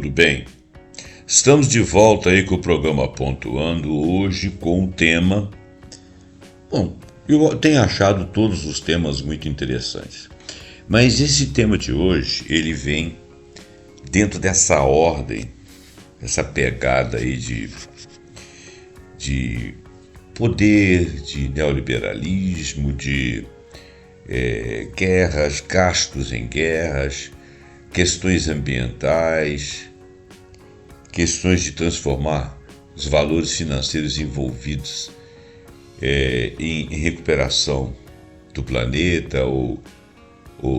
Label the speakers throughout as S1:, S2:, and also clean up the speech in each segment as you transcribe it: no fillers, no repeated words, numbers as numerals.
S1: tudo bem? Estamos de volta aí com o programa Pontuando, hoje com o tema... Bom, eu tenho achado todos os temas muito interessantes, mas esse tema de hoje, ele vem dentro dessa ordem, essa pegada aí de poder, de neoliberalismo, de guerras, gastos em guerras, questões ambientais, questões de transformar os valores financeiros envolvidos em recuperação do planeta ou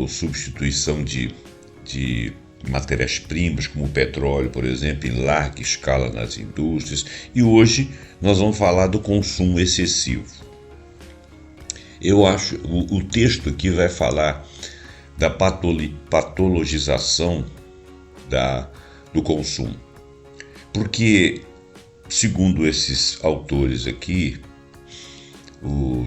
S1: substituição de matérias-primas, como o petróleo, por exemplo, em larga escala nas indústrias. E hoje nós vamos falar do consumo excessivo. Eu acho o texto aqui vai falar da patologização do consumo. Porque, segundo esses autores aqui,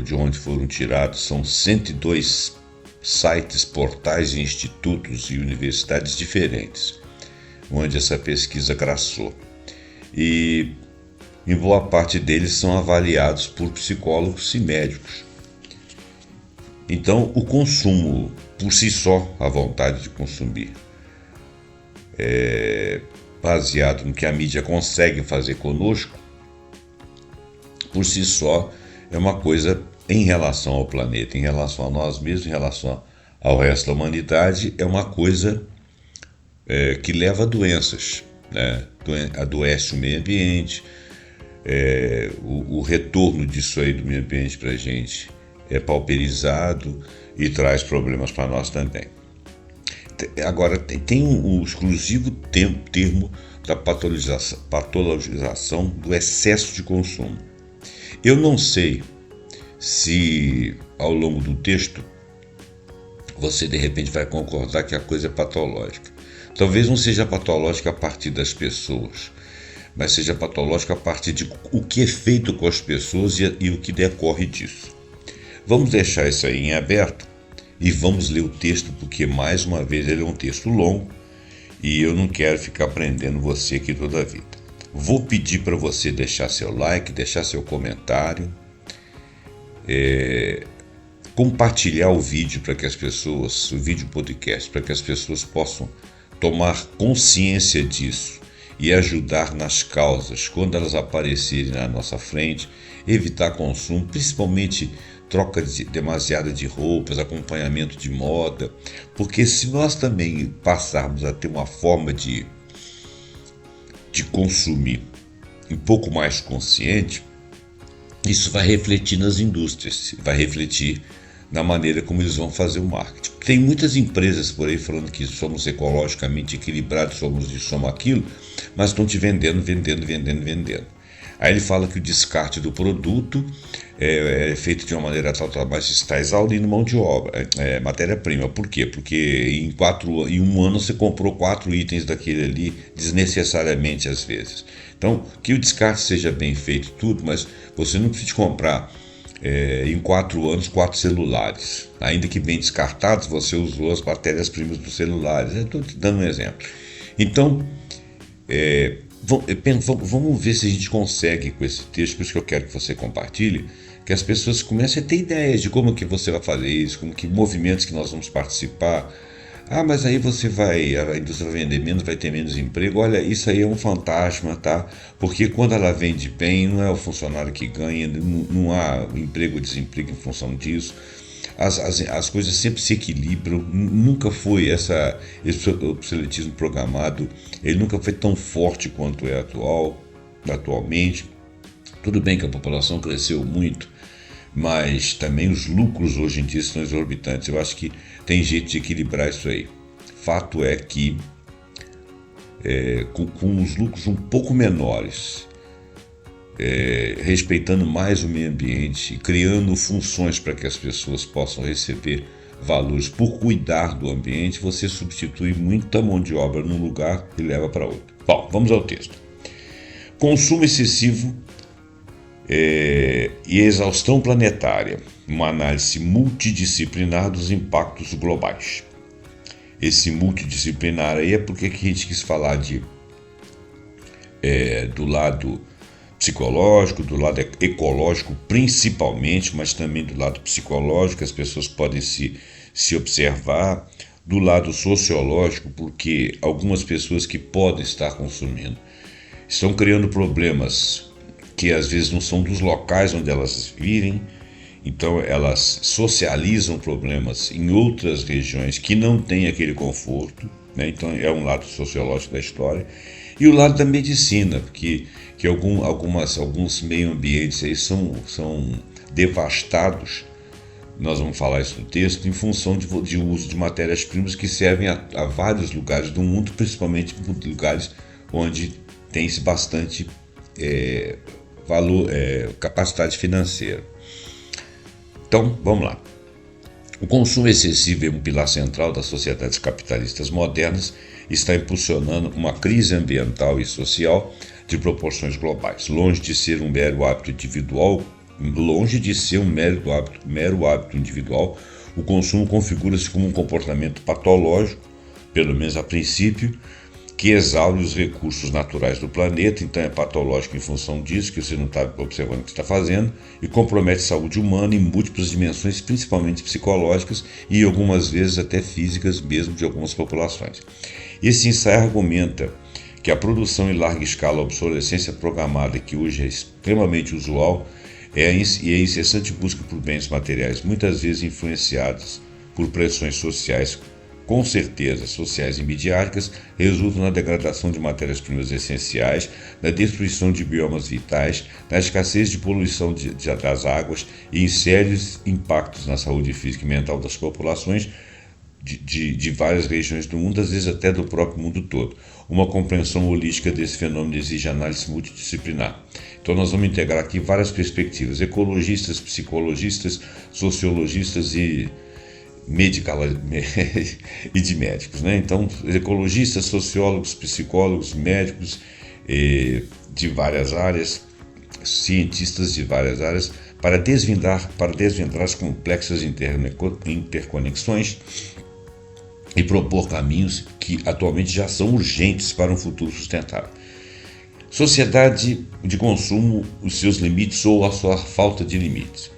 S1: de onde foram tirados, são 102 sites, portais, institutos e universidades diferentes, onde essa pesquisa traçou. E em boa parte deles são avaliados por psicólogos e médicos. Então, o consumo, por si só, a vontade de consumir, baseado no que a mídia consegue fazer conosco, por si só, é uma coisa em relação ao planeta, em relação a nós mesmos, em relação ao resto da humanidade, é uma coisa que leva a doenças, né? Adoece o meio ambiente, o retorno disso aí do meio ambiente para a gente é pauperizado e traz problemas para nós também. Agora, tem um exclusivo termo da patologização do excesso de consumo. Eu não sei se ao longo do texto você de repente vai concordar que a coisa é patológica. Talvez não seja patológica a partir das pessoas, mas seja patológica a partir de o que é feito com as pessoas e o que decorre disso. Vamos deixar isso aí em aberto e vamos ler o texto, porque mais uma vez ele é um texto longo e eu não quero ficar prendendo você aqui toda a vida. Vou pedir para você deixar seu like, deixar seu comentário, compartilhar o vídeo para que as pessoas, o vídeo podcast, para que as pessoas possam tomar consciência disso e ajudar nas causas quando elas aparecerem na nossa frente, evitar consumo, principalmente troca demasiada de roupas, acompanhamento de moda, porque se nós também passarmos a ter uma forma de consumir um pouco mais consciente, isso vai refletir nas indústrias, vai refletir na maneira como eles vão fazer o marketing. Tem muitas empresas por aí falando que somos ecologicamente equilibrados, somos isso, somos aquilo, mas estão te vendendo. Aí ele fala que o descarte do produto é feito de uma maneira tal, mas está exaurindo mão de obra, matéria-prima. Por quê? Porque em um ano você comprou 4 itens daquele ali, desnecessariamente às vezes. Então, que o descarte seja bem feito tudo, mas você não precisa comprar em 4 anos 4 celulares. Ainda que bem descartados, você usou as matérias-primas dos celulares. Eu estou te dando um exemplo. Então, vamos ver se a gente consegue com esse texto, por isso que eu quero que você compartilhe, que as pessoas comecem a ter ideias de como que você vai fazer isso, como que movimentos que nós vamos participar. Mas aí a indústria vai vender menos, vai ter menos emprego. Olha, isso aí é um fantasma, tá? Porque quando ela vende bem, não é o funcionário que ganha, não há emprego ou desemprego em função disso. As coisas sempre se equilibram, nunca foi esse obsoletismo programado, ele nunca foi tão forte quanto é atualmente. Tudo bem que a população cresceu muito, mas também os lucros hoje em dia são exorbitantes. Eu acho que tem jeito de equilibrar isso aí. Fato é que com os lucros um pouco menores, respeitando mais o meio ambiente, criando funções para que as pessoas possam receber valores por cuidar do ambiente, você substitui muita mão de obra num lugar e leva para outro. Bom, vamos ao texto. Consumo excessivo e exaustão planetária, uma análise multidisciplinar dos impactos globais. Esse multidisciplinar aí é porque que a gente quis falar de do lado psicológico, do lado ecológico principalmente, mas também do lado psicológico, as pessoas podem se observar, do lado sociológico, porque algumas pessoas que podem estar consumindo estão criando problemas que às vezes não são dos locais onde elas vivem, então elas socializam problemas em outras regiões que não têm aquele conforto, né? Então é um lado sociológico da história. E o lado da medicina, que alguns meio ambientes aí são devastados, nós vamos falar isso no texto, em função de uso de matérias-primas que servem a vários lugares do mundo, principalmente lugares onde tem-se bastante capacidade financeira. Então, vamos lá. O consumo excessivo é um pilar central das sociedades capitalistas modernas e está impulsionando uma crise ambiental e social de proporções globais. Longe de ser um mero hábito individual, o consumo configura-se como um comportamento patológico, pelo menos a princípio, que exaure os recursos naturais do planeta, então é patológico em função disso, que você não está observando o que está fazendo, e compromete a saúde humana em múltiplas dimensões, principalmente psicológicas e algumas vezes até físicas mesmo de algumas populações. Esse ensaio argumenta que a produção em larga escala, a obsolescência programada, que hoje é extremamente usual, e a incessante busca por bens materiais, muitas vezes influenciadas por pressões sociais, com certeza sociais e midiáticas, resultam na degradação de matérias-primas essenciais, na destruição de biomas vitais, na escassez de poluição das águas e em sérios impactos na saúde física e mental das populações de várias regiões do mundo, às vezes até do próprio mundo todo. Uma compreensão holística desse fenômeno exige análise multidisciplinar. Então nós vamos integrar aqui várias perspectivas, ecologistas, psicologistas, sociologistas e de médicos, né? Então, ecologistas, sociólogos, psicólogos, médicos de várias áreas, cientistas de várias áreas, para desvendar as complexas interconexões e propor caminhos que atualmente já são urgentes para um futuro sustentável. Sociedade de consumo, os seus limites ou a sua falta de limites.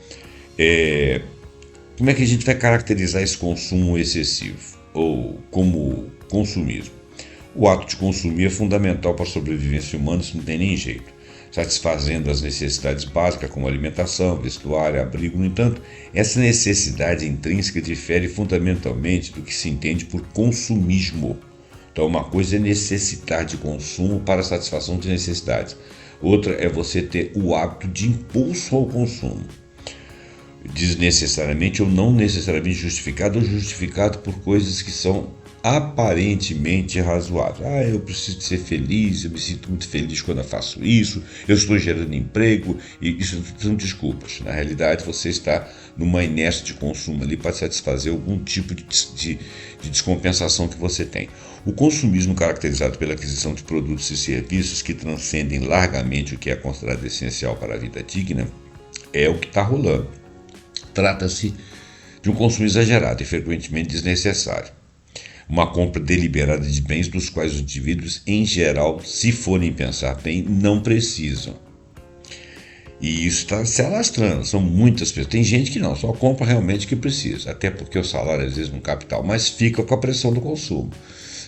S1: Como é que a gente vai caracterizar esse consumo excessivo, ou como consumismo? O ato de consumir é fundamental para a sobrevivência humana, isso não tem nem jeito. Satisfazendo as necessidades básicas como alimentação, vestuário, abrigo. No entanto, essa necessidade intrínseca difere fundamentalmente do que se entende por consumismo. Então, uma coisa é necessitar de consumo para a satisfação de necessidades. Outra é você ter o hábito de impulso ao consumo. Desnecessariamente ou não necessariamente justificado, ou justificado por coisas que são aparentemente razoáveis. Eu preciso ser feliz, eu me sinto muito feliz quando eu faço isso, eu estou gerando emprego, e isso são desculpas. Na realidade, você está numa inércia de consumo ali para satisfazer algum tipo de descompensação que você tem. O consumismo, caracterizado pela aquisição de produtos e serviços que transcendem largamente o que é considerado essencial para a vida digna, é o que está rolando. Trata-se de um consumo exagerado e frequentemente desnecessário. Uma compra deliberada de bens dos quais os indivíduos, em geral, se forem pensar bem, não precisam. E isso está se alastrando, são muitas pessoas. Tem gente que não, só compra realmente o que precisa, até porque o salário às vezes não capital, mas fica com a pressão do consumo.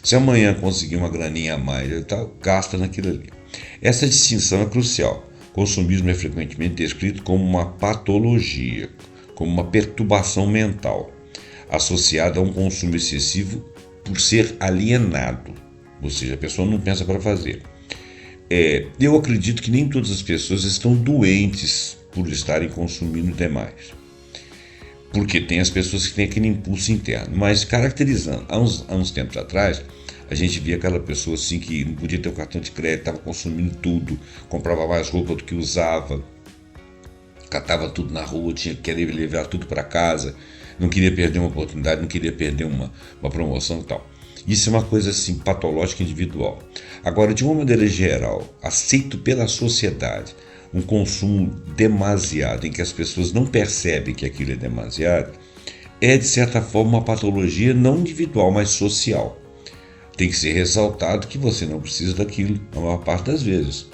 S1: Se amanhã conseguir uma graninha a mais, gasta naquilo ali. Essa distinção é crucial. O consumismo é frequentemente descrito como uma patologia, como uma perturbação mental, associada a um consumo excessivo por ser alienado, ou seja, a pessoa não pensa para fazer. Eu acredito que nem todas as pessoas estão doentes por estarem consumindo demais, porque tem as pessoas que têm aquele impulso interno, mas caracterizando, há uns tempos atrás, a gente via aquela pessoa assim que não podia ter o cartão de crédito, estava consumindo tudo, comprava mais roupa do que usava, catava tudo na rua, queria levar tudo para casa, não queria perder uma oportunidade, não queria perder uma promoção e tal. Isso é uma coisa assim patológica individual. Agora, de uma maneira geral, aceito pela sociedade um consumo demasiado, em que as pessoas não percebem que aquilo é demasiado, é de certa forma uma patologia não individual, mas social. tem que ser ressaltado que você não precisa daquilo a maior parte das vezes,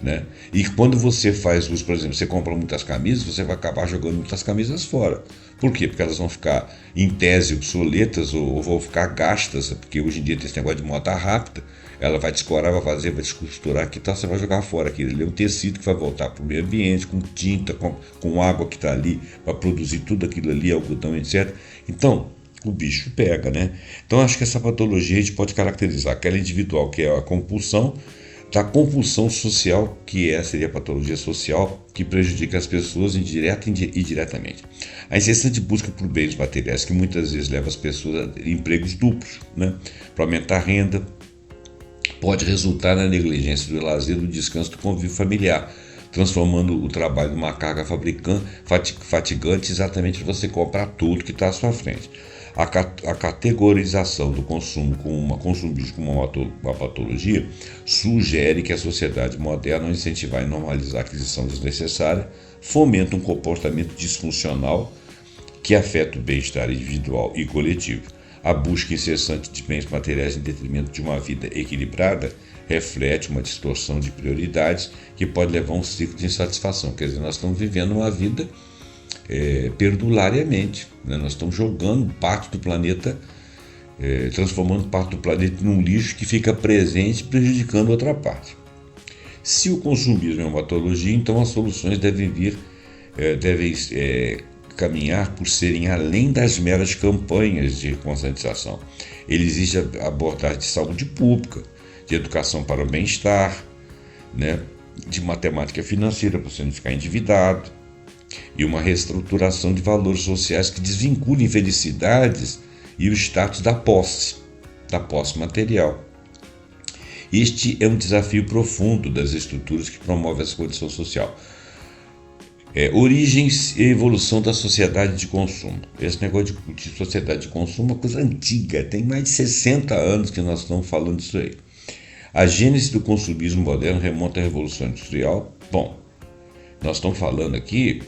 S1: né? E quando você faz uso, por exemplo, você compra muitas camisas, você vai acabar jogando muitas camisas fora. Por quê? Porque elas vão ficar, em tese, obsoletas ou vão ficar gastas, porque hoje em dia tem esse negócio de moda rápida, ela vai descorar, vai fazer, vai descosturar aqui, então você vai jogar fora aquilo. Ele é um tecido que vai voltar para o meio ambiente, com tinta, com água que está ali, para produzir tudo aquilo ali, algodão, etc. Então, o bicho pega, né? Então, acho que essa patologia a gente pode caracterizar aquela individual, que é a compulsão, da compulsão social, que seria a patologia social, que prejudica as pessoas indireta e diretamente. A incessante busca por bens materiais, que muitas vezes leva as pessoas a empregos duplos, né? Para aumentar a renda, pode resultar na negligência do lazer, do descanso, do convívio familiar, transformando o trabalho numa carga fatigante exatamente para você comprar tudo que está à sua frente. A categorização do consumo consumismo como uma patologia sugere que a sociedade moderna, ao incentivar e normalizar a aquisição desnecessária, fomenta um comportamento disfuncional que afeta o bem-estar individual e coletivo. A busca incessante de bens materiais em detrimento de uma vida equilibrada reflete uma distorção de prioridades que pode levar a um ciclo de insatisfação. Quer dizer, nós estamos vivendo uma vida perdulariamente, né? Nós estamos jogando parte do planeta, transformando parte do planeta num lixo que fica presente, prejudicando outra parte. Se o consumismo é uma patologia, então as soluções devem caminhar por serem além das meras campanhas de conscientização. Ele exige a abordagem de saúde pública, de educação para o bem-estar, né? De matemática financeira para você não ficar endividado, e uma reestruturação de valores sociais que desvinculem felicidades e o status da posse material. Este é um desafio profundo das estruturas que promovem essa condição social. Origens e evolução da sociedade de consumo. Esse negócio de sociedade de consumo é uma coisa antiga, tem mais de 60 anos que nós estamos falando disso aí. A gênese do consumismo moderno remonta à Revolução Industrial. Bom, nós estamos falando aqui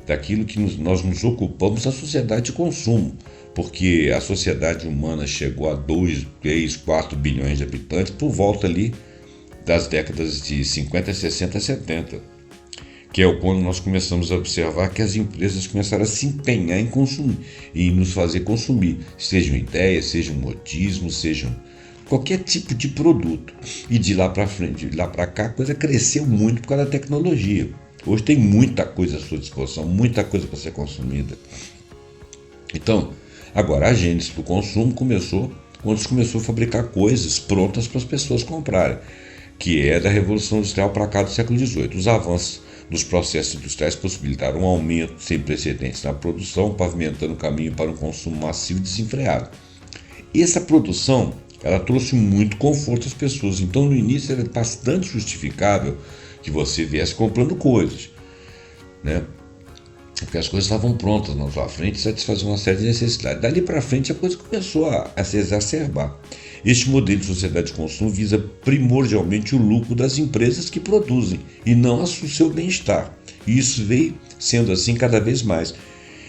S1: daquilo que nós nos ocupamos, a sociedade de consumo, porque a sociedade humana chegou a 2, 3, 4 bilhões de habitantes por volta ali das décadas de 50, 60, 70, que é quando nós começamos a observar que as empresas começaram a se empenhar em consumir, em nos fazer consumir, sejam ideias, sejam modismos, sejam qualquer tipo de produto. E de lá para frente, de lá para cá, a coisa cresceu muito por causa da tecnologia. Hoje tem muita coisa à sua disposição, muita coisa para ser consumida. Então, agora a gênese do consumo começou quando se começou a fabricar coisas prontas para as pessoas comprarem, que é da Revolução Industrial para cá do século XVIII. Os avanços dos processos industriais possibilitaram um aumento sem precedentes na produção, pavimentando o caminho para um consumo massivo e desenfreado. Essa produção, ela trouxe muito conforto às pessoas, então no início era bastante justificável que você viesse comprando coisas, né? Porque as coisas estavam prontas na sua frente e satisfaziam uma série de necessidades. Dali para frente a coisa começou a se exacerbar. Este modelo de sociedade de consumo visa primordialmente o lucro das empresas que produzem e não o seu bem-estar. E isso veio sendo assim cada vez mais.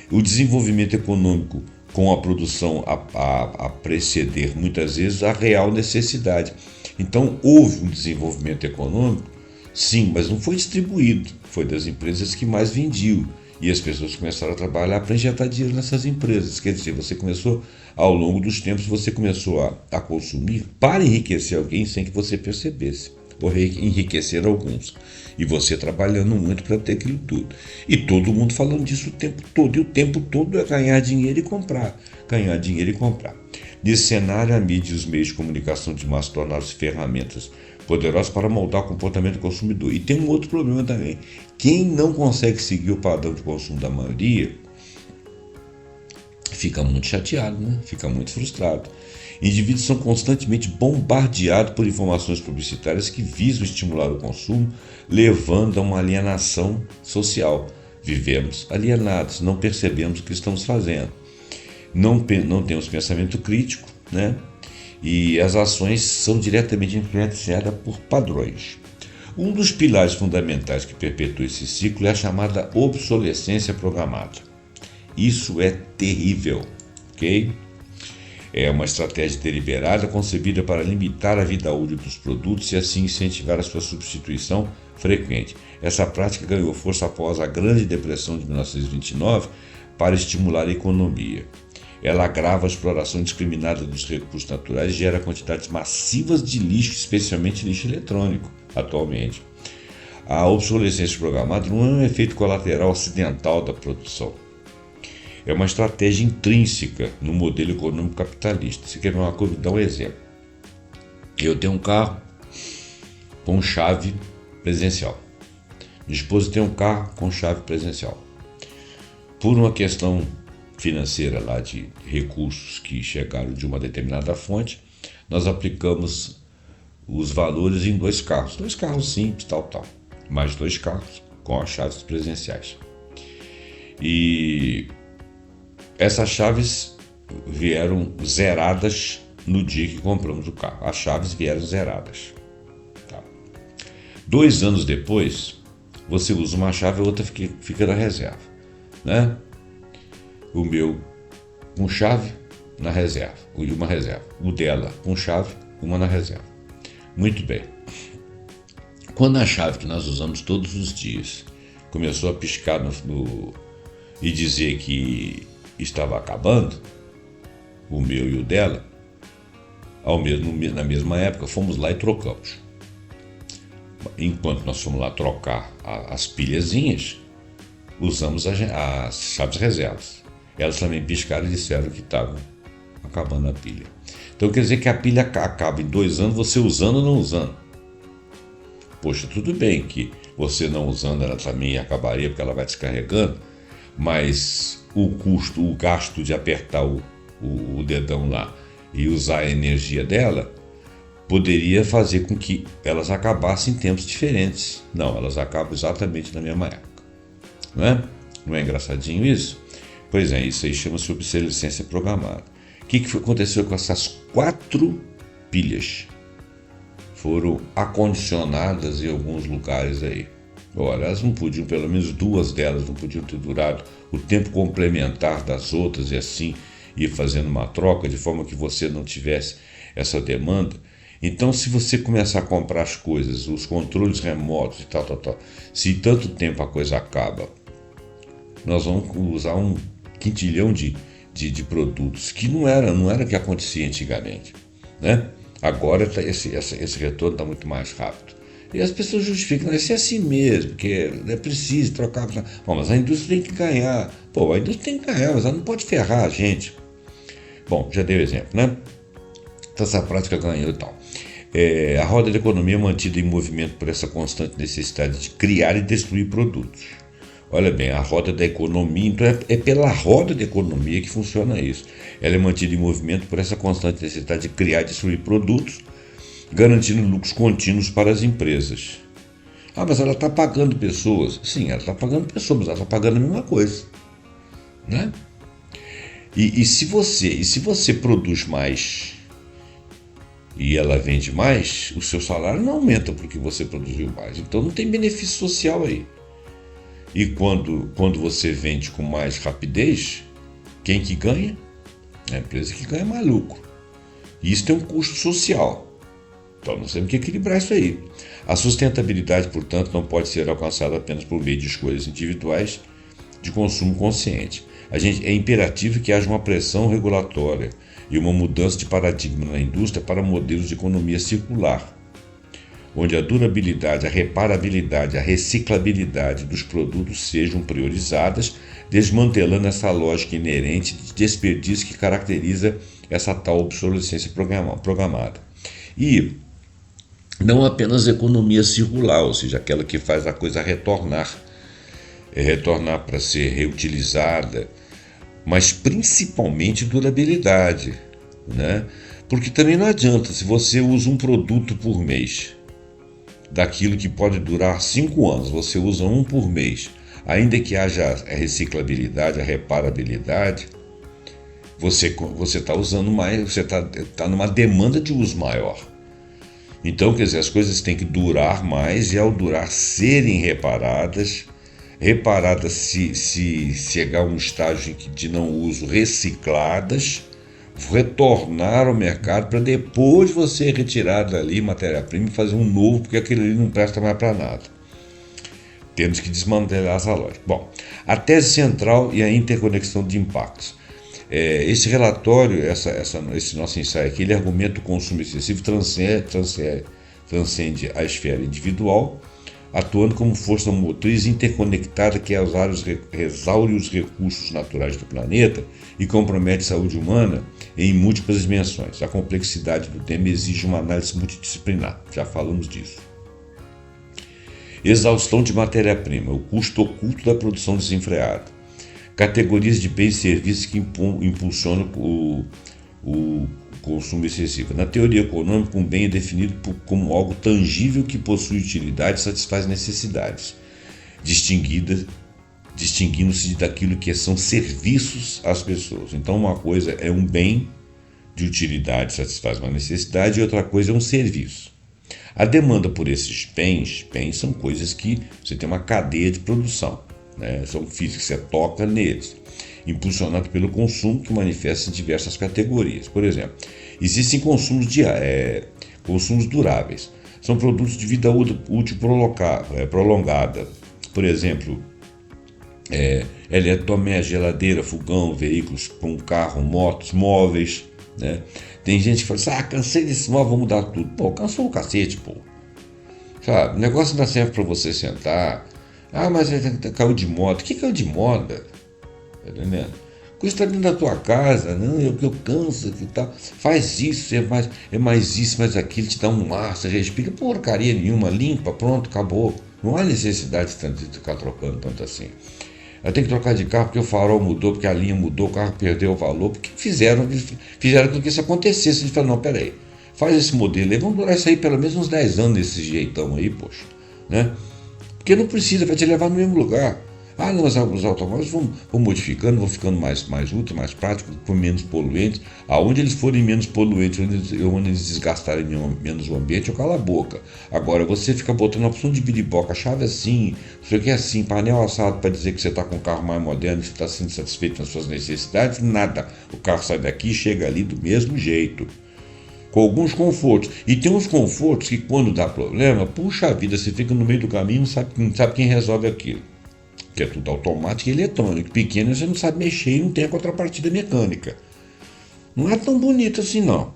S1: O desenvolvimento econômico com a produção a preceder muitas vezes a real necessidade. Então houve um desenvolvimento econômico, sim, mas não foi distribuído, foi das empresas que mais vendiam. E as pessoas começaram a trabalhar para injetar dinheiro nessas empresas. Quer dizer, você começou, ao longo dos tempos, você começou a consumir para enriquecer alguém sem que você percebesse, ou enriquecer alguns. E você trabalhando muito para ter aquilo tudo. E todo mundo falando disso o tempo todo. E o tempo todo é ganhar dinheiro e comprar. Ganhar dinheiro e comprar. Nesse cenário, a mídia e os meios de comunicação de massa tornaram-se ferramentas poderosas para moldar o comportamento do consumidor. E tem um outro problema também. Quem não consegue seguir o padrão de consumo da maioria fica muito chateado, né? Fica muito frustrado. Indivíduos são constantemente bombardeados por informações publicitárias que visam estimular o consumo, levando a uma alienação social. Vivemos alienados, não percebemos o que estamos fazendo. Não temos pensamento crítico, né? E as ações são diretamente influenciadas por padrões. Um dos pilares fundamentais que perpetua esse ciclo é a chamada obsolescência programada. Isso é terrível, ok? É uma estratégia deliberada concebida para limitar a vida útil dos produtos e assim incentivar a sua substituição frequente. Essa prática ganhou força após a Grande Depressão de 1929 para estimular a economia. Ela agrava a exploração indiscriminada dos recursos naturais e gera quantidades massivas de lixo, especialmente lixo eletrônico, atualmente. A obsolescência programada não é um efeito colateral acidental da produção. É uma estratégia intrínseca no modelo econômico capitalista. Você quer ver uma coisa? Vou dar um exemplo. Eu tenho um carro com chave presencial. Minha esposa tem um carro com chave presencial. Por uma questão financeira lá de recursos que chegaram de uma determinada fonte, nós aplicamos os valores em 2 carros. 2 carros simples, tal. Mais 2 carros com as chaves presenciais. E essas chaves vieram zeradas no dia que compramos o carro. As chaves vieram zeradas. Tá. 2 anos depois, você usa uma chave e a outra fica na reserva. Né? O meu com chave na reserva, e uma reserva. O dela com chave, uma na reserva. Muito bem. Quando a chave que nós usamos todos os dias começou a piscar e dizer que estava acabando, o meu e o dela, na mesma época, fomos lá e trocamos. Enquanto nós fomos lá trocar as pilhazinhas, usamos as chaves reservas. Elas também piscaram e disseram que estavam acabando a pilha. Então quer dizer que a pilha acaba em 2 anos, você usando ou não usando. Poxa, tudo bem que você não usando ela também acabaria porque ela vai descarregando, mas o gasto de apertar o dedão lá e usar a energia dela poderia fazer com que elas acabassem em tempos diferentes. Não, elas acabam exatamente na mesma época. Não é? Não é engraçadinho isso? Pois é, isso aí chama-se obsolescência programada. O que aconteceu com essas 4 pilhas? Foram acondicionadas em alguns lugares aí. Ora, elas não podiam, pelo menos 2 delas não podiam ter durado o tempo complementar das outras e assim ir fazendo uma troca de forma que você não tivesse essa demanda. Então, se você começar a comprar as coisas, os controles remotos e tal, se tanto tempo a coisa acaba, nós vamos usar um quintilhão de produtos que não era o que acontecia antigamente, né? Agora esse retorno está muito mais rápido. E as pessoas justificam, isso é assim mesmo, que é preciso trocar. Bom, mas a indústria tem que ganhar. Pô, a indústria tem que ganhar, mas ela não pode ferrar a gente. Bom, já dei o exemplo, né? Então essa prática ganhou e tal. A roda da economia é mantida em movimento por essa constante necessidade de criar e destruir produtos. Olha bem, a roda da economia, então é pela roda da economia que funciona isso. Ela é mantida em movimento por essa constante necessidade de criar e destruir produtos, garantindo lucros contínuos para as empresas. Ah, mas ela está pagando pessoas. Sim, ela está pagando pessoas, mas ela está pagando a mesma coisa, né? E se você produz mais e ela vende mais, o seu salário não aumenta porque você produziu mais. Então não tem benefício social aí. E quando você vende com mais rapidez, quem que ganha? É a empresa que ganha mais lucro. E isso tem um custo social. Então nós temos que equilibrar isso aí. A sustentabilidade, portanto, não pode ser alcançada apenas por meio de escolhas individuais de consumo consciente. É imperativo que haja uma pressão regulatória e uma mudança de paradigma na indústria para modelos de economia circular, onde a durabilidade, a reparabilidade, a reciclabilidade dos produtos sejam priorizadas, desmantelando essa lógica inerente de desperdício que caracteriza essa tal obsolescência programada. E não apenas economia circular, ou seja, aquela que faz a coisa retornar para ser reutilizada, mas principalmente durabilidade, né? Porque também não adianta, se você usa um produto por mês, daquilo que pode durar 5 anos, você usa um por mês, ainda que haja a reciclabilidade, a reparabilidade, você está usando mais, você está numa demanda de uso maior. Então, quer dizer, as coisas têm que durar mais e ao durar serem reparadas se chegar a um estágio de não uso, recicladas, retornar ao mercado para depois você retirar dali matéria-prima e fazer um novo, porque aquele ali não presta mais para nada. Temos que desmantelar essa lógica. Bom, a tese central e a interconexão de impactos. Esse relatório, esse nosso ensaio aqui, ele argumenta o consumo excessivo transcende a esfera individual, atuando como força motriz interconectada que exaure os recursos naturais do planeta e compromete a saúde humana em múltiplas dimensões. A complexidade do tema exige uma análise multidisciplinar, já falamos disso. Exaustão de matéria-prima, o custo oculto da produção desenfreada. Categorias de bens e serviços que impulsionam o consumo excessivo. Na teoria econômica, um bem é definido como algo tangível que possui utilidade e satisfaz necessidades, distinguindo-se daquilo que são serviços às pessoas. Então, uma coisa é um bem de utilidade, satisfaz uma necessidade, e outra coisa é um serviço. A demanda por esses bens são coisas que você tem uma cadeia de produção, né? São físicos que você toca neles, impulsionado pelo consumo que manifesta em diversas categorias. Por exemplo, existem consumos duráveis. São produtos de vida útil prolongada. Por exemplo, eletrodoméstico, geladeira, fogão, veículos com carro, motos, móveis, né? Tem gente que fala assim, cansei desse móvel, vou mudar tudo. Pô, cansou o cacete, pô. Sabe, o negócio não serve para você sentar. Mas caiu de moda. O que caiu de moda? Tá entendendo? Coisa está dentro da tua casa, não, eu canso e tal. Faz isso, é mais isso, mais aquilo, te dá um ar, você respira, porcaria nenhuma, limpa, pronto, acabou. Não há necessidade de ficar trocando tanto assim. Eu tenho que trocar de carro porque o farol mudou, porque a linha mudou, o carro perdeu o valor, porque fizeram com que isso acontecesse. A gente falou, não, peraí, faz esse modelo aí, vamos durar isso aí pelo menos uns 10 anos desse jeitão aí, poxa, né? Porque não precisa, vai te levar no mesmo lugar. Não, mas os automóveis vão modificando, vão ficando mais úteis, mais práticos, com menos poluentes. Aonde eles forem menos poluentes, onde eles desgastarem menos o ambiente, eu calo a boca. Agora, você fica botando a opção de biriboca, chave assim, isso aqui é assim, painel assado para dizer que você está com um carro mais moderno, que você está sendo satisfeito nas suas necessidades, nada. O carro sai daqui e chega ali do mesmo jeito, com alguns confortos. E tem uns confortos que quando dá problema, puxa a vida, você fica no meio do caminho e não sabe quem resolve aquilo. Que é tudo automático e eletrônico. Pequeno você não sabe mexer e não tem a contrapartida mecânica. Não é tão bonito assim, não.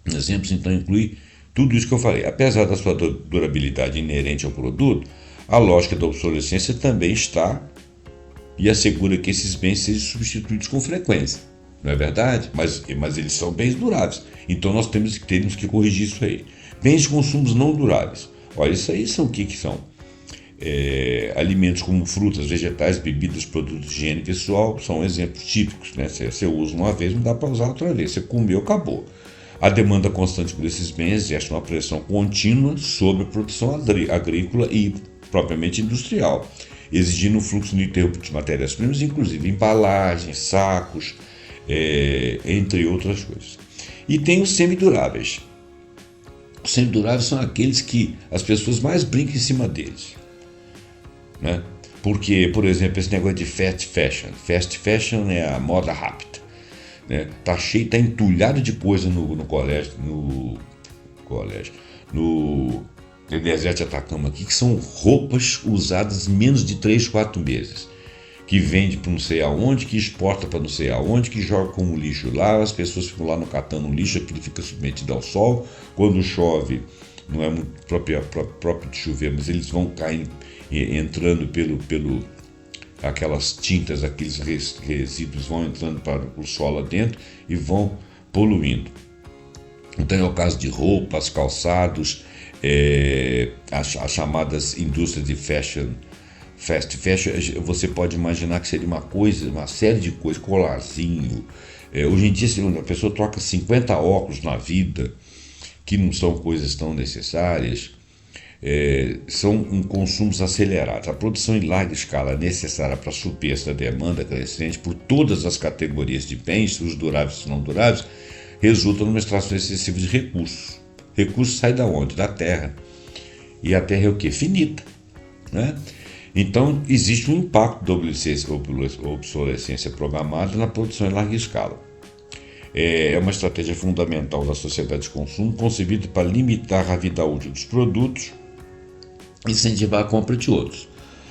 S1: Exemplos, então, inclui tudo isso que eu falei. Apesar da sua durabilidade inerente ao produto, a lógica da obsolescência também está e assegura que esses bens sejam substituídos com frequência. Não é verdade? Mas eles são bens duráveis. Então nós temos que corrigir isso aí. Bens de consumos não duráveis. Olha, isso aí são o que são? Alimentos como frutas, vegetais, bebidas, produtos de higiene pessoal são exemplos típicos, né? Você usa uma vez, não dá para usar outra vez. Você comeu, acabou. A demanda constante por esses bens exerce uma pressão contínua sobre a produção agrícola e propriamente industrial, exigindo um fluxo ininterrupto de matérias-primas, inclusive embalagens, sacos, entre outras coisas. E tem os semiduráveis. Os semiduráveis são aqueles que as pessoas mais brincam em cima deles, né? Porque, por exemplo, esse negócio de fast fashion é a moda rápida, né? Tá cheio, tá entulhado de coisa no deserto de Atacama aqui, que são roupas usadas em menos de 3, 4 meses, que vende para não sei aonde, que exporta para não sei aonde, que joga como lixo lá, as pessoas ficam lá no catando lixo, aquilo fica submetido ao sol, quando chove, não é muito próprio de chover, mas eles vão caindo, entrando pelo aquelas tintas, aqueles resíduos vão entrando para o solo dentro e vão poluindo. Então é o caso de roupas, calçados, as chamadas indústrias de fast fashion, você pode imaginar que seria uma série de coisas, colarzinho. Hoje em dia, a pessoa troca 50 óculos na vida, que não são coisas tão necessárias, são consumos acelerados. A produção em larga escala necessária para suprir essa demanda crescente por todas as categorias de bens, os duráveis e não duráveis, resulta numa extração excessiva de recursos. Recursos saem da onde? Da terra. E a terra é o quê? Finita, né? Então, existe um impacto da obsolescência programada na produção em larga escala. É uma estratégia fundamental da sociedade de consumo, concebida para limitar a vida útil dos produtos e incentivar a compra de outros.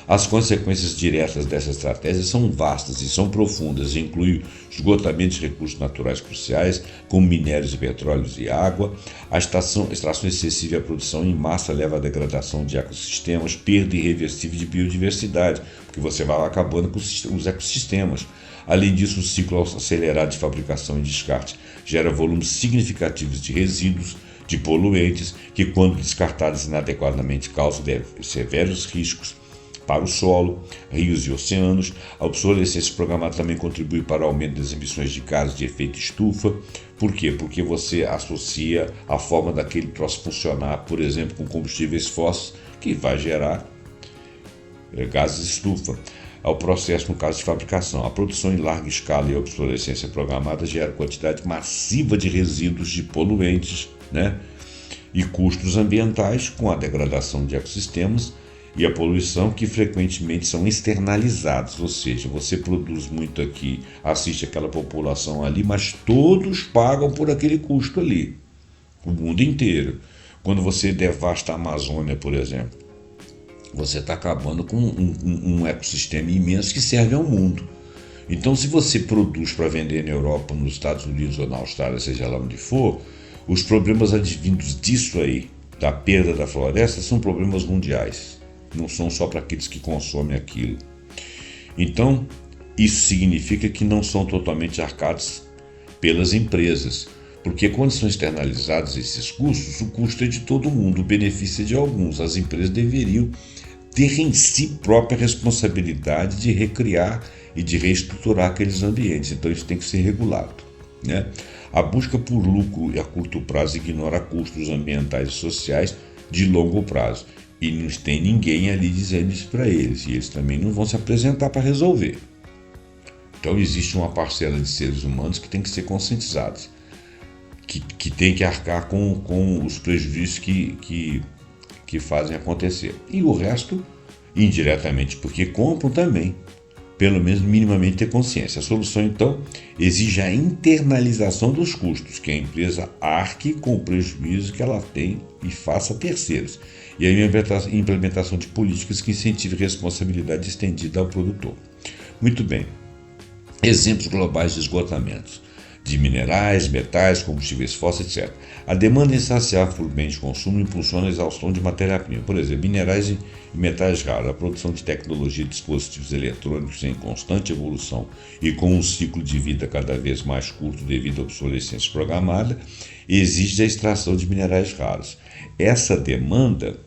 S1: As consequências diretas dessa estratégia são vastas e são profundas, e incluem esgotamento de recursos naturais cruciais, como minérios e petróleos e água. A extração excessiva e a produção em massa leva à degradação de ecossistemas, perda irreversível de biodiversidade, porque você vai acabando com os ecossistemas. Além disso, o ciclo acelerado de fabricação e descarte gera volumes significativos de resíduos, de poluentes, que, quando descartados inadequadamente, causam severos riscos para o solo, rios e oceanos. A obsolescência programada também contribui para o aumento das emissões de gases de efeito estufa. Por quê? Porque você associa a forma daquele troço funcionar, por exemplo, com combustíveis fósseis, que vai gerar gases de estufa. Ao processo, no caso de fabricação, a produção em larga escala e a obsolescência programada gera quantidade massiva de resíduos de poluentes, e custos ambientais, com a degradação de ecossistemas e a poluição, que frequentemente são externalizados, ou seja, você produz muito aqui, assiste aquela população ali, mas todos pagam por aquele custo ali, o mundo inteiro. Quando você devasta a Amazônia, por exemplo, você está acabando com um ecossistema imenso que serve ao mundo. Então, se você produz para vender na Europa, nos Estados Unidos ou na Austrália, seja lá onde for, os problemas advindos disso aí, da perda da floresta, são problemas mundiais. Não são só para aqueles que consomem aquilo. Então, isso significa que não são totalmente arcados pelas empresas, porque quando são externalizados esses custos, o custo é de todo mundo, o benefício é de alguns. As empresas deveriam ter em si própria responsabilidade de recriar e de reestruturar aqueles ambientes. Então, isso tem que ser regulado, A busca por lucro a curto prazo ignora custos ambientais e sociais de longo prazo. E não tem ninguém ali dizendo isso para eles. E eles também não vão se apresentar para resolver. Então existe uma parcela de seres humanos que tem que ser conscientizados. Que tem que arcar com os prejuízos que fazem acontecer. E o resto, indiretamente, porque compram também. Pelo menos minimamente ter consciência. A solução, então, exige a internalização dos custos, que a empresa arque com o prejuízo que ela tem e faça a terceiros. E a implementação de políticas que incentivem a responsabilidade estendida ao produtor. Muito bem. Exemplos globais de esgotamentos de minerais, metais, combustíveis fósseis, etc. A demanda insaciável por bens de consumo impulsiona a exaustão de matéria-prima. Por exemplo, minerais e metais raros. A produção de tecnologia de dispositivos eletrônicos em constante evolução e com um ciclo de vida cada vez mais curto devido à obsolescência programada, exige a extração de minerais raros. Essa demanda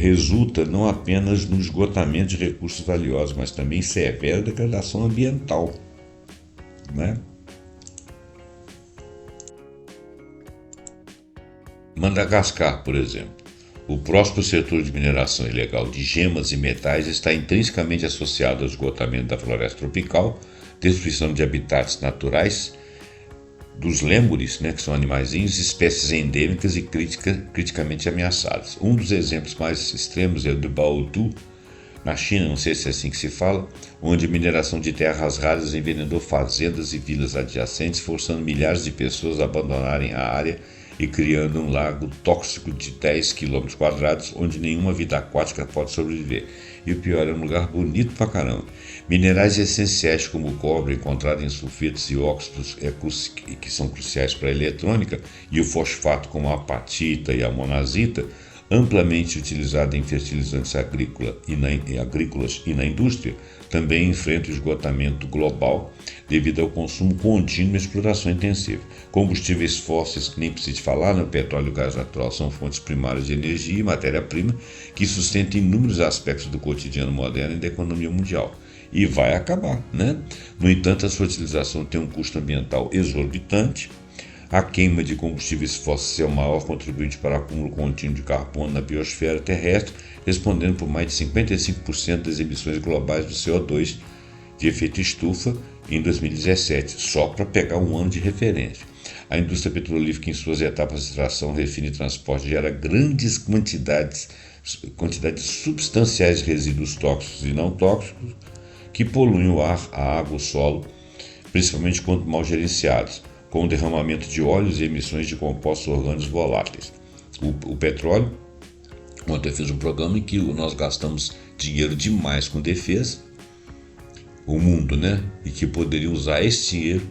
S1: resulta não apenas no esgotamento de recursos valiosos, mas também em severa degradação ambiental, Madagascar, por exemplo. O próspero setor de mineração ilegal de gemas e metais está intrinsecamente associado ao esgotamento da floresta tropical, destruição de habitats naturais dos lêmures, que são animaizinhos, espécies endêmicas e criticamente ameaçadas. Um dos exemplos mais extremos é o do Baotou, na China, não sei se é assim que se fala, onde a mineração de terras raras envenenou fazendas e vilas adjacentes, forçando milhares de pessoas a abandonarem a área e criando um lago tóxico de 10 km², onde nenhuma vida aquática pode sobreviver. E o pior, é um lugar bonito pra caramba. Minerais essenciais como o cobre, encontrado em sulfetos e óxidos que são cruciais para a eletrônica, e o fosfato, como a apatita e a monazita, amplamente utilizado em fertilizantes agrícolas e na indústria, também enfrenta o esgotamento global devido ao consumo contínuo e exploração intensiva. Combustíveis fósseis, que nem preciso falar, o petróleo e o gás natural são fontes primárias de energia e matéria-prima que sustentam inúmeros aspectos do cotidiano moderno e da economia mundial. E vai acabar, No entanto, a sua utilização tem um custo ambiental exorbitante. A queima de combustíveis fósseis é o maior contribuinte para o acúmulo contínuo de carbono na biosfera terrestre, respondendo por mais de 55% das emissões globais do CO2 de efeito estufa em 2017, só para pegar um ano de referência. A indústria petrolífera, em suas etapas de extração, refino e transporte, gera grandes quantidades substanciais de resíduos tóxicos e não tóxicos que poluem o ar, a água, o solo, principalmente quando mal gerenciados. com o derramamento de óleos e emissões de compostos orgânicos voláteis. O petróleo, ontem eu fiz um programa em que nós gastamos dinheiro demais com defesa, o mundo, né? E que poderia usar esse dinheiro,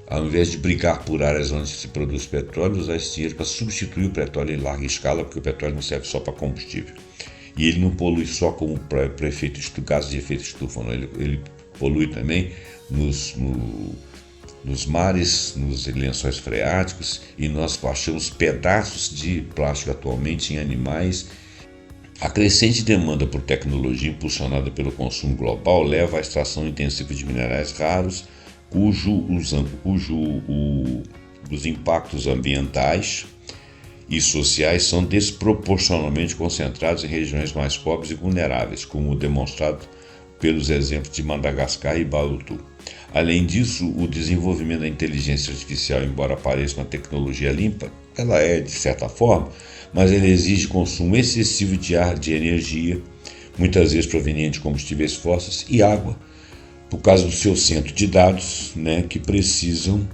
S1: ao invés de brigar por áreas onde se produz petróleo, usar esse dinheiro para substituir o petróleo em larga escala, porque o petróleo não serve só para combustível. E ele não polui só como para gases de efeito estufa, não. Ele polui também nos mares, nos lençóis freáticos, e nós achamos pedaços de plástico atualmente em animais. A crescente demanda por tecnologia impulsionada pelo consumo global leva à extração intensiva de minerais raros, os impactos ambientais e sociais são desproporcionalmente concentrados em regiões mais pobres e vulneráveis, como demonstrado pelos exemplos de Madagascar e Bautu. Além disso, o desenvolvimento da inteligência artificial, embora pareça uma tecnologia limpa, ela é de certa forma, mas ela exige consumo excessivo de energia, muitas vezes proveniente de combustíveis fósseis e água, por causa do seu centro de dados, né, que precisam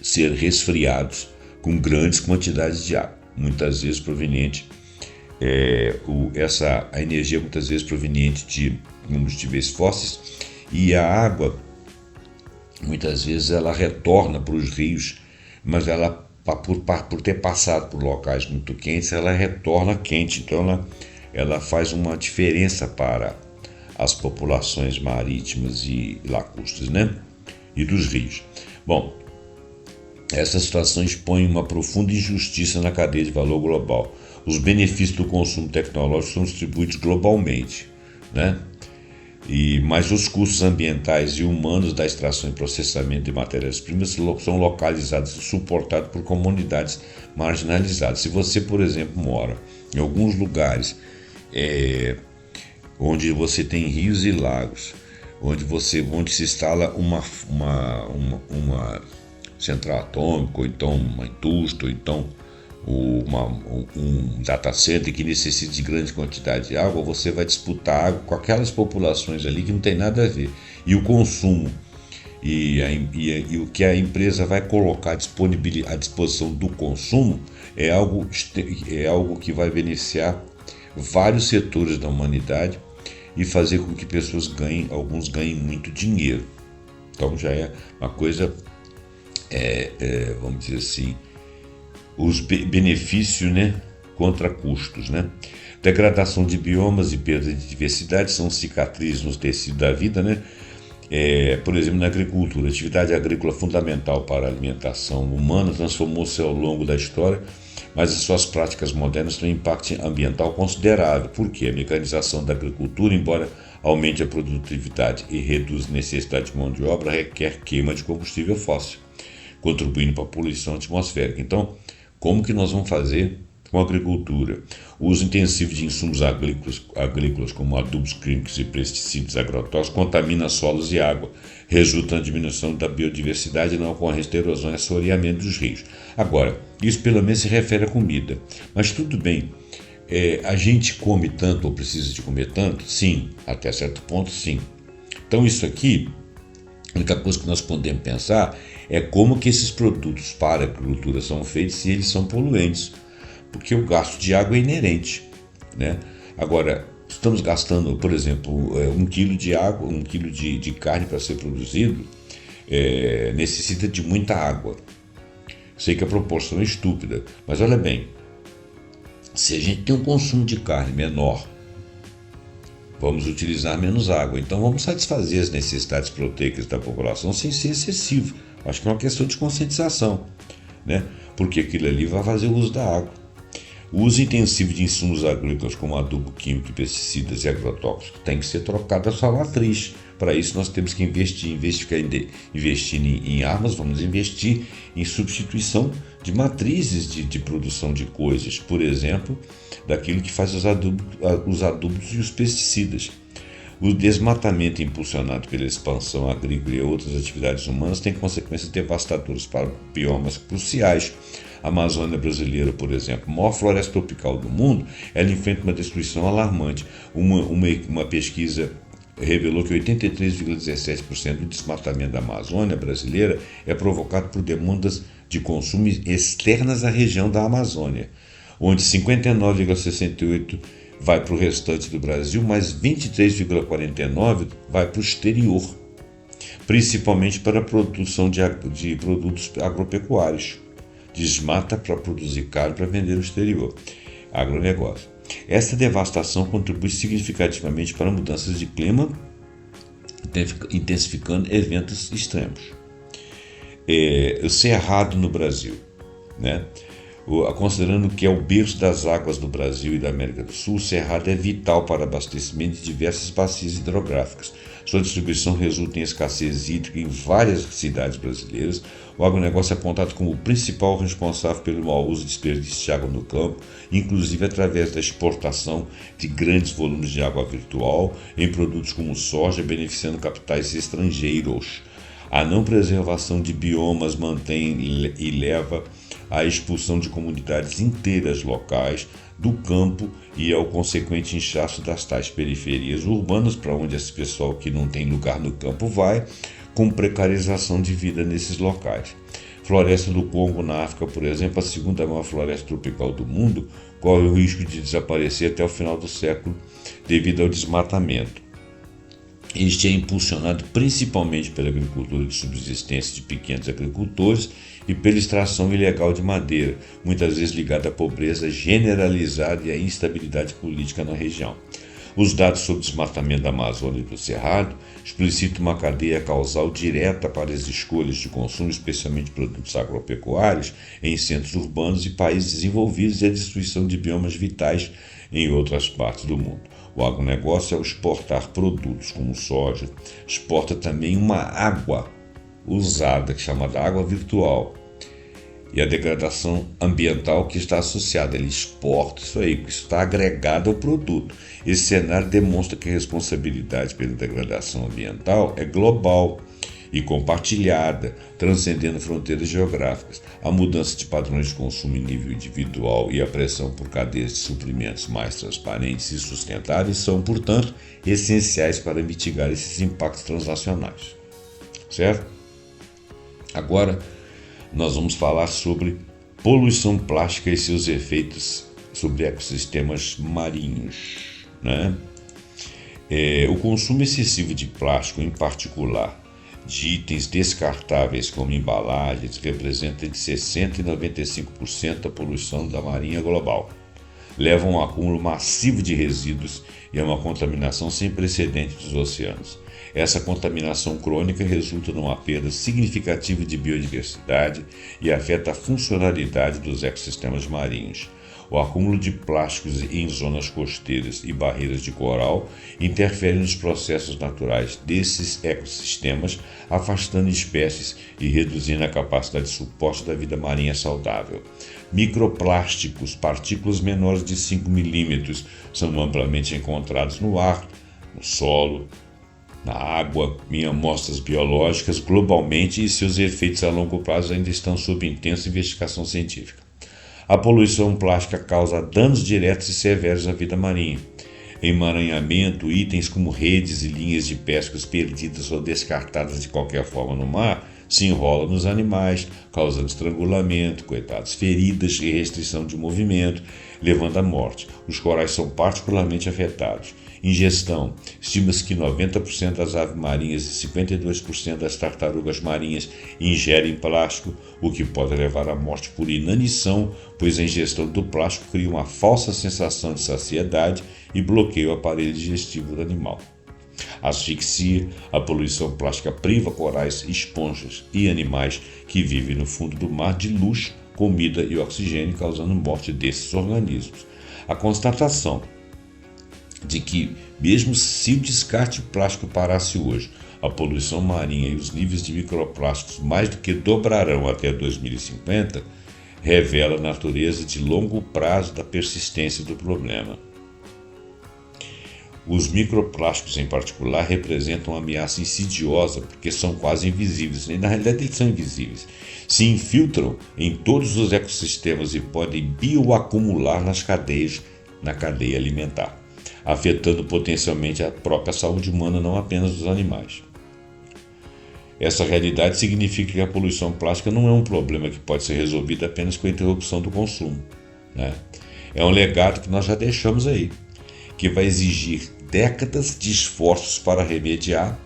S1: ser resfriados com grandes quantidades de água, muitas vezes proveniente a energia muitas vezes proveniente de combustíveis fósseis, e a água muitas vezes ela retorna para os rios, mas ela por ter passado por locais muito quentes, ela retorna quente, então ela faz uma diferença para as populações marítimas e lacustres, né? E dos rios. Bom, essa situação expõe uma profunda injustiça na cadeia de valor global. Os benefícios do consumo tecnológico são distribuídos globalmente, né? Mas os custos ambientais e humanos da extração e processamento de matérias-primas são localizados e suportados por comunidades marginalizadas. Se você, por exemplo, mora em alguns lugares onde você tem rios e lagos, onde se instala uma central atômica, ou então uma indústria, ou então um data center que necessita de grande quantidade de água, você vai disputar água com aquelas populações ali que não tem nada a ver. E o consumo e o que a empresa vai colocar à disposição do consumo é algo que vai beneficiar vários setores da humanidade e fazer com que alguns ganhem muito dinheiro. Então já é uma coisa, vamos dizer assim, os benefícios, né, contra custos, né? Degradação de biomas e perda de diversidade são cicatrizes nos tecidos da vida, né? Por exemplo, na agricultura, a atividade agrícola fundamental para a alimentação humana transformou-se ao longo da história, mas as suas práticas modernas têm um impacto ambiental considerável, porque a mecanização da agricultura, embora aumente a produtividade e reduza a necessidade de mão de obra, requer queima de combustível fóssil, contribuindo para a poluição atmosférica. Então, como que nós vamos fazer com a agricultura? O uso intensivo de insumos agrícolas como adubos químicos e pesticidas agrotóxicos contamina solos e água, resulta na diminuição da biodiversidade e na ocorrência de erosão e assoreamento dos rios. Agora, isso pelo menos se refere à comida, mas tudo bem, a gente come tanto ou precisa de comer tanto? Sim, até certo ponto sim. Então isso aqui, a única coisa que nós podemos pensar é como que esses produtos para a agricultura são feitos se eles são poluentes, porque o gasto de água é inerente, né? Agora, estamos gastando, por exemplo, 1 quilo de água, 1 quilo de carne para ser produzido, necessita de muita água. Sei que a proporção é estúpida, mas olha bem, se a gente tem um consumo de carne menor, vamos utilizar menos água, então vamos satisfazer as necessidades proteicas da população sem ser excessivo. Acho que é uma questão de conscientização, né? Porque aquilo ali vai fazer uso da água. O uso intensivo de insumos agrícolas como adubo químico, pesticidas e agrotóxicos tem que ser trocado a sua matriz. Para isso nós temos que investir em armas, vamos investir em substituição de matrizes de produção de coisas, por exemplo, daquilo que faz os adubos e os pesticidas. O desmatamento impulsionado pela expansão agrícola e outras atividades humanas tem consequências devastadoras para biomas cruciais. A Amazônia brasileira, por exemplo, a maior floresta tropical do mundo, ela enfrenta uma destruição alarmante. Uma pesquisa revelou que 83,17% do desmatamento da Amazônia brasileira é provocado por demandas de consumo externas à região da Amazônia, onde 59,68% vai para o restante do Brasil, mas 23,49% vai para o exterior, principalmente para a produção de produtos agropecuários. Desmata para produzir carne para vender no exterior. Agronegócio. Esta devastação contribui significativamente para mudanças de clima, intensificando eventos extremos. O Cerrado no Brasil, né? Considerando que é o berço das águas do Brasil e da América do Sul, o Cerrado é vital para abastecimento de diversas bacias hidrográficas. Sua distribuição resulta em escassez hídrica em várias cidades brasileiras. O agronegócio é apontado como o principal responsável pelo mau uso e desperdício de água no campo, inclusive através da exportação de grandes volumes de água virtual em produtos como soja, beneficiando capitais estrangeiros. A não preservação de biomas mantém e leva à expulsão de comunidades inteiras locais do campo e ao consequente inchaço das tais periferias urbanas, para onde esse pessoal que não tem lugar no campo vai, com precarização de vida nesses locais. Floresta do Congo, na África, por exemplo, a segunda maior floresta tropical do mundo, corre o risco de desaparecer até o final do século devido ao desmatamento. Este é impulsionado principalmente pela agricultura de subsistência de pequenos agricultores e pela extração ilegal de madeira, muitas vezes ligada à pobreza generalizada e à instabilidade política na região. Os dados sobre o desmatamento da Amazônia e do Cerrado explicitam uma cadeia causal direta para as escolhas de consumo, especialmente produtos agropecuários, em centros urbanos e países desenvolvidos e a destruição de biomas vitais em outras partes do mundo. O agronegócio, ao exportar produtos como soja, exporta também uma água usada, chamada água virtual, e a degradação ambiental que está associada. Ele exporta isso aí, que está agregado ao produto. Esse cenário demonstra que a responsabilidade pela degradação ambiental é global e compartilhada, transcendendo fronteiras geográficas. A mudança de padrões de consumo em nível individual e a pressão por cadeias de suprimentos mais transparentes e sustentáveis são, portanto, essenciais para mitigar esses impactos transnacionais. Certo? Agora, nós vamos falar sobre poluição plástica e seus efeitos sobre ecossistemas marinhos, né? O consumo excessivo de plástico, em particular de itens descartáveis como embalagens, representa entre 60% e 95% da poluição da marinha global. Leva a um acúmulo massivo de resíduos e a uma contaminação sem precedente dos oceanos. Essa contaminação crônica resulta numa perda significativa de biodiversidade e afeta a funcionalidade dos ecossistemas marinhos. O acúmulo de plásticos em zonas costeiras e barreiras de coral interfere nos processos naturais desses ecossistemas, afastando espécies e reduzindo a capacidade de suporte da vida marinha saudável. Microplásticos, partículas menores de 5 milímetros, são amplamente encontrados no ar, no solo, na água, em amostras biológicas globalmente, e seus efeitos a longo prazo ainda estão sob intensa investigação científica. A poluição plástica causa danos diretos e severos à vida marinha. Emaranhamento, itens como redes e linhas de pesca perdidas ou descartadas de qualquer forma no mar, se enrolam nos animais, causando estrangulamento, feridas e restrição de movimento, levando à morte. Os corais são particularmente afetados. Ingestão. Estima-se que 90% das aves marinhas e 52% das tartarugas marinhas ingerem plástico, o que pode levar à morte por inanição, pois a ingestão do plástico cria uma falsa sensação de saciedade e bloqueia o aparelho digestivo do animal. Asfixia. A poluição plástica priva corais, esponjas e animais que vivem no fundo do mar de luz, comida e oxigênio, causando morte desses organismos. A constatação de que, mesmo se o descarte plástico parasse hoje, a poluição marinha e os níveis de microplásticos mais do que dobrarão até 2050, revela a natureza de longo prazo da persistência do problema. Os microplásticos, em particular, representam uma ameaça insidiosa porque são quase invisíveis. Na realidade, eles são invisíveis. Se infiltram em todos os ecossistemas e podem bioacumular na cadeia alimentar. afetando potencialmente a própria saúde humana, não apenas dos animais. Essa realidade significa que a poluição plástica não é um problema que pode ser resolvido apenas com a interrupção do consumo, né? É um legado que nós já deixamos aí, que vai exigir décadas de esforços para remediar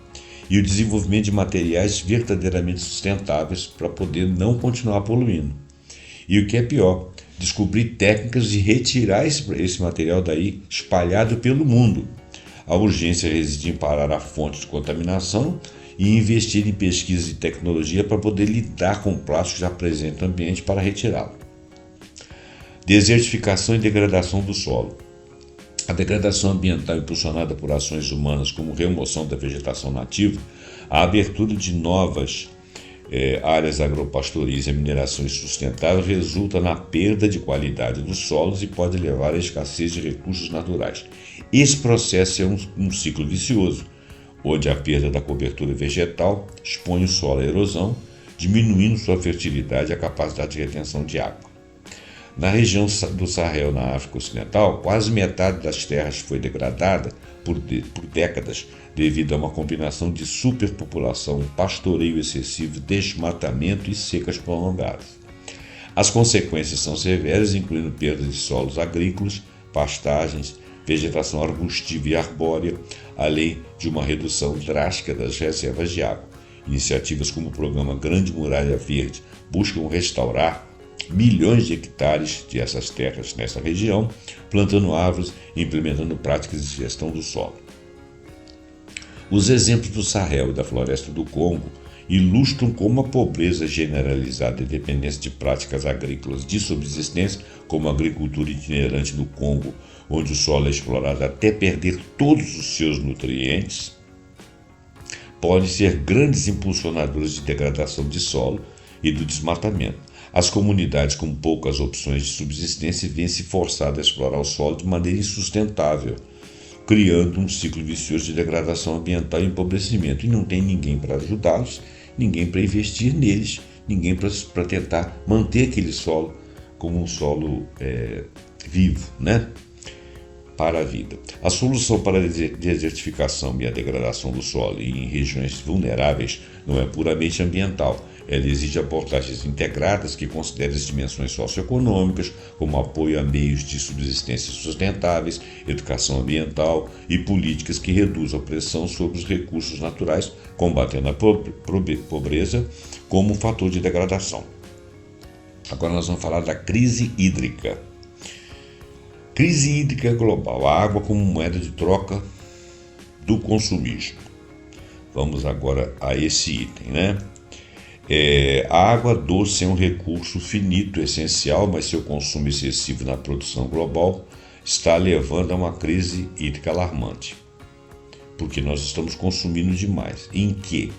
S1: e o desenvolvimento de materiais verdadeiramente sustentáveis para poder não continuar poluindo. E o que é pior, descobrir técnicas de retirar esse material daí espalhado pelo mundo. A urgência reside em parar a fonte de contaminação e investir em pesquisa e tecnologia para poder lidar com o plástico já presente no ambiente para retirá-lo. Desertificação e degradação do solo. A degradação ambiental impulsionada por ações humanas como remoção da vegetação nativa, a abertura de novas áreas agropastoris e a mineração insustentável resulta na perda de qualidade dos solos e pode levar à escassez de recursos naturais. Esse processo é um ciclo vicioso, onde a perda da cobertura vegetal expõe o solo à erosão, diminuindo sua fertilidade e a capacidade de retenção de água. Na região do Sahel, na África Ocidental, quase metade das terras foi degradada por décadas devido a uma combinação de superpopulação, pastoreio excessivo, desmatamento e secas prolongadas. As consequências são severas, incluindo perda de solos agrícolas, pastagens, vegetação arbustiva e arbórea, além de uma redução drástica das reservas de água. Iniciativas como o programa Grande Muralha Verde buscam restaurar milhões de hectares dessas terras nessa região, plantando árvores e implementando práticas de gestão do solo. Os exemplos do Sahel e da floresta do Congo ilustram como a pobreza generalizada e dependência de práticas agrícolas de subsistência, como a agricultura itinerante do Congo, onde o solo é explorado até perder todos os seus nutrientes, podem ser grandes impulsionadores de degradação de solo e do desmatamento. As comunidades com poucas opções de subsistência vêm-se forçadas a explorar o solo de maneira insustentável, criando um ciclo vicioso de degradação ambiental e empobrecimento. E não tem ninguém para ajudá-los, ninguém para investir neles, ninguém para tentar manter aquele solo como um solo vivo, né? Para a vida. A solução para a desertificação e a degradação do solo em regiões vulneráveis não é puramente ambiental. Ela exige abordagens integradas que considerem as dimensões socioeconômicas, como apoio a meios de subsistência sustentáveis, educação ambiental e políticas que reduzam a pressão sobre os recursos naturais, combatendo a pobreza como um fator de degradação. Agora nós vamos falar da crise hídrica. Crise hídrica global, a água como moeda de troca do consumismo. Vamos agora a esse item, né? A água doce é um recurso finito, essencial, mas seu consumo excessivo na produção global está levando a uma crise hídrica alarmante. Porque nós estamos consumindo demais. Em quê?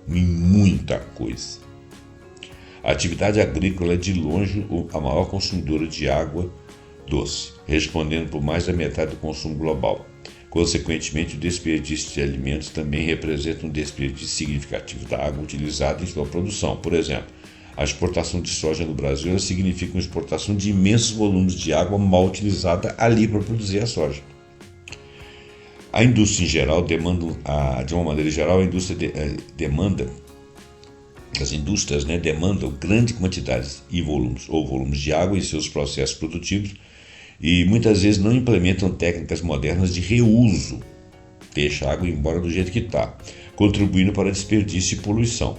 S1: Em muita coisa. A atividade agrícola é de longe a maior consumidora de água doce, respondendo por mais da metade do consumo global. Consequentemente, o desperdício de alimentos também representa um desperdício significativo da água utilizada em sua produção. Por exemplo, a exportação de soja no Brasil significa uma exportação de imensos volumes de água mal utilizada ali para produzir a soja. A indústria em geral de uma maneira geral, a indústria as indústrias demandam grandes quantidades e volumes de água em seus processos produtivos e muitas vezes não implementam técnicas modernas de reuso, deixa a água embora do jeito que está, contribuindo para desperdício e poluição.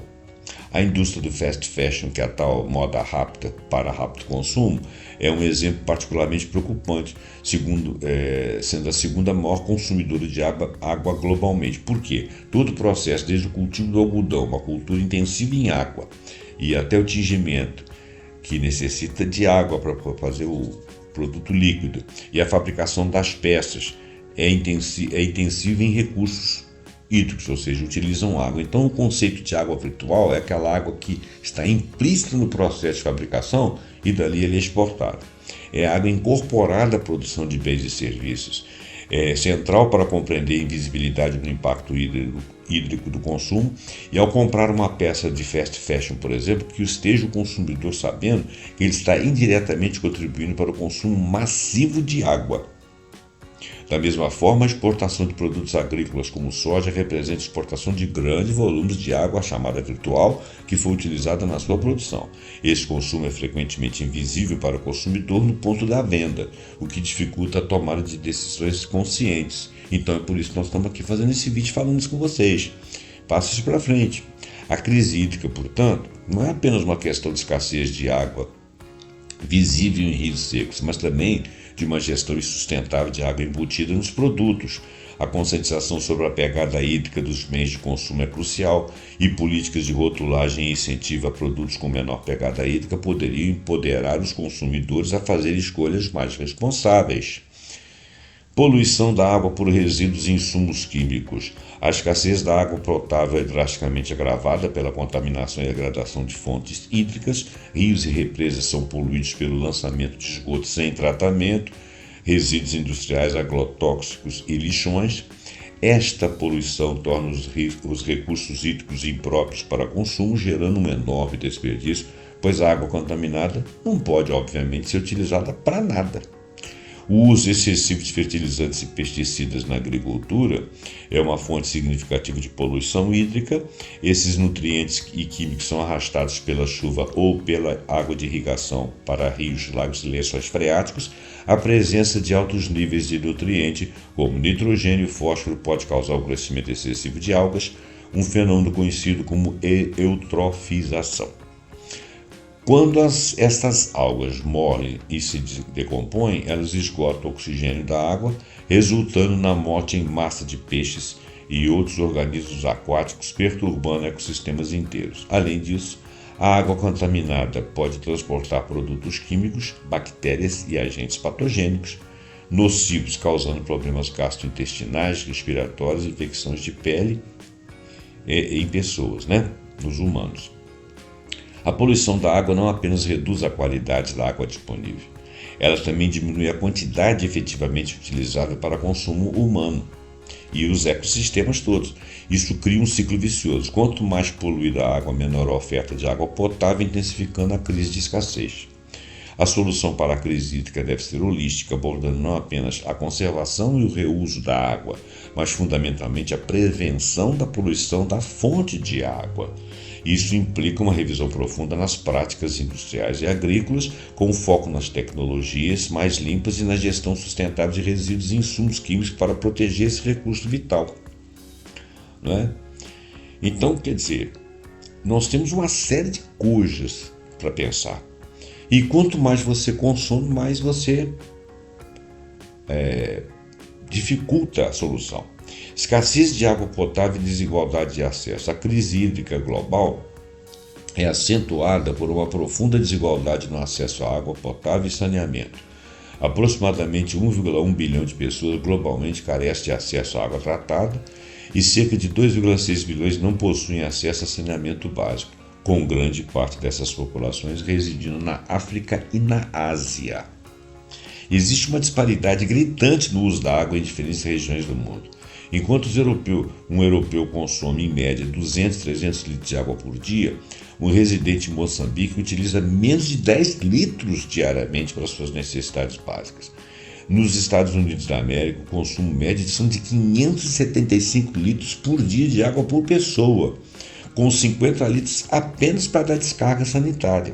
S1: A indústria do fast fashion, que é a tal moda rápida para rápido consumo, é um exemplo particularmente preocupante, sendo a segunda maior consumidora de água globalmente. Por quê? Todo o processo, desde o cultivo do algodão, uma cultura intensiva em água, e até o tingimento, que necessita de água para fazer o produto líquido, e a fabricação das peças é intensiva em recursos hídricos, ou seja, utilizam água. Então o conceito de água virtual é aquela água que está implícita no processo de fabricação e dali ele é exportado. É água incorporada à produção de bens e serviços. É central para compreender a invisibilidade do impacto hídrico do consumo e ao comprar uma peça de fast fashion, por exemplo, que esteja o consumidor sabendo que ele está indiretamente contribuindo para o consumo massivo de água. Da mesma forma, a exportação de produtos agrícolas como soja representa a exportação de grandes volumes de água, chamada virtual, que foi utilizada na sua produção. Esse consumo é frequentemente invisível para o consumidor no ponto da venda, o que dificulta a tomada de decisões conscientes. Então é por isso que nós estamos aqui fazendo esse vídeo falando isso com vocês. Passa isso para frente. A crise hídrica, portanto, não é apenas uma questão de escassez de água visível em rios secos, mas também de uma gestão insustentável de água embutida nos produtos. A conscientização sobre a pegada hídrica dos meios de consumo é crucial e políticas de rotulagem e incentivo a produtos com menor pegada hídrica poderiam empoderar os consumidores a fazer escolhas mais responsáveis. Poluição da água por resíduos e insumos químicos. A escassez da água potável é drasticamente agravada pela contaminação e degradação de fontes hídricas. Rios e represas são poluídos pelo lançamento de esgotos sem tratamento, resíduos industriais, agrotóxicos e lixões. Esta poluição torna os recursos hídricos impróprios para consumo, gerando um enorme desperdício, pois a água contaminada não pode, obviamente, ser utilizada para nada. O uso excessivo de fertilizantes e pesticidas na agricultura é uma fonte significativa de poluição hídrica. Esses nutrientes e químicos são arrastados pela chuva ou pela água de irrigação para rios, lagos e lençóis freáticos. A presença de altos níveis de nutriente, como nitrogênio e fósforo, pode causar o crescimento excessivo de algas, um fenômeno conhecido como eutrofização. Quando essas algas morrem e se decompõem, elas esgotam o oxigênio da água, resultando na morte em massa de peixes e outros organismos aquáticos, perturbando ecossistemas inteiros. Além disso, a água contaminada pode transportar produtos químicos, bactérias e agentes patogênicos nocivos, causando problemas gastrointestinais, respiratórios e infecções de pele em pessoas, nos humanos. A poluição da água não apenas reduz a qualidade da água disponível, ela também diminui a quantidade efetivamente utilizável para consumo humano e os ecossistemas todos. Isso cria um ciclo vicioso. Quanto mais poluída a água, menor a oferta de água potável, intensificando a crise de escassez. A solução para a crise hídrica deve ser holística, abordando não apenas a conservação e o reuso da água, mas fundamentalmente a prevenção da poluição da fonte de água. Isso implica uma revisão profunda nas práticas industriais e agrícolas, com foco nas tecnologias mais limpas e na gestão sustentável de resíduos e insumos químicos para proteger esse recurso vital. Não é? Então, quer dizer, nós temos uma série de coisas para pensar. E quanto mais você consome, mais você dificulta a solução. Escassez de água potável e desigualdade de acesso. A crise hídrica global é acentuada por uma profunda desigualdade no acesso à água potável e saneamento. Aproximadamente 1,1 bilhão de pessoas globalmente carecem de acesso à água tratada e cerca de 2,6 bilhões não possuem acesso a saneamento básico, com grande parte dessas populações residindo na África e na Ásia. Existe uma disparidade gritante no uso da água em diferentes regiões do mundo. Enquanto um europeu consome em média 200, 300 litros de água por dia, um residente em Moçambique utiliza menos de 10 litros diariamente para suas necessidades básicas. Nos Estados Unidos da América, o consumo médio são de 575 litros por dia de água por pessoa, com 50 litros apenas para dar descarga sanitária.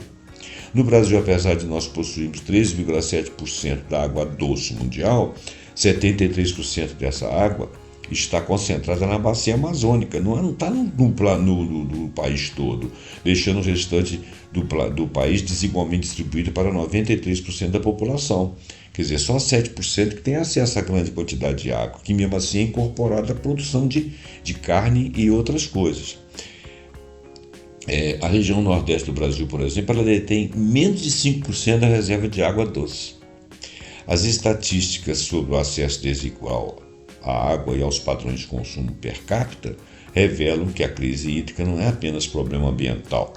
S1: No Brasil, apesar de nós possuirmos 13,7% da água doce mundial, 73% dessa água está concentrada na bacia amazônica, não está no país todo, deixando o restante do país desigualmente distribuído para 93% da população. Quer dizer, só 7% que tem acesso a grande quantidade de água, que mesmo assim é incorporada à produção de carne e outras coisas. A região nordeste do Brasil, por exemplo, ela detém menos de 5% da reserva de água doce. As estatísticas sobre o acesso desigual à água e aos padrões de consumo per capita revelam que a crise hídrica não é apenas problema ambiental,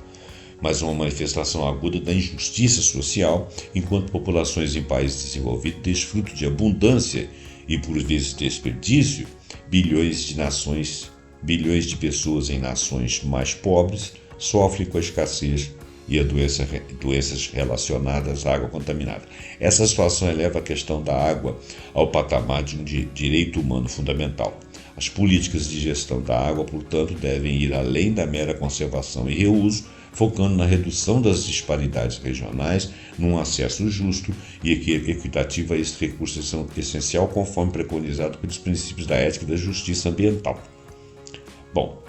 S1: mas uma manifestação aguda da injustiça social, enquanto populações em países desenvolvidos desfrutam de abundância e, por vezes, desperdício, bilhões de pessoas em nações mais pobres sofrem com a escassez e a doenças relacionadas à água contaminada. Essa situação eleva a questão da água ao patamar de um direito humano fundamental. As políticas de gestão da água, portanto, devem ir além da mera conservação e reuso, focando na redução das disparidades regionais, num acesso justo e equitativo a esse recurso essencial, conforme preconizado pelos princípios da ética e da justiça ambiental. Bom,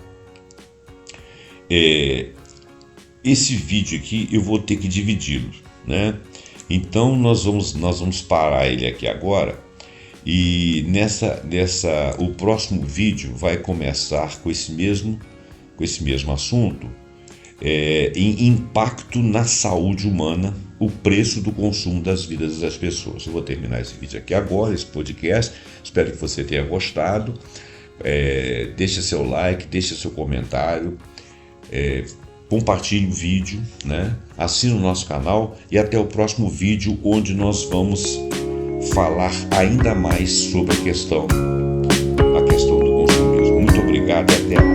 S1: esse vídeo aqui eu vou ter que dividi-lo, né? Então nós vamos parar ele aqui agora e o próximo vídeo vai começar com esse mesmo assunto, em impacto na saúde humana, o preço do consumo das vidas das pessoas. Eu vou terminar esse vídeo aqui agora, esse podcast. Espero que você tenha gostado. Deixa seu like, deixa seu comentário, compartilhe o vídeo, né? Assine o nosso canal e até o próximo vídeo, onde nós vamos falar ainda mais sobre a questão do consumismo. Muito obrigado e até mais.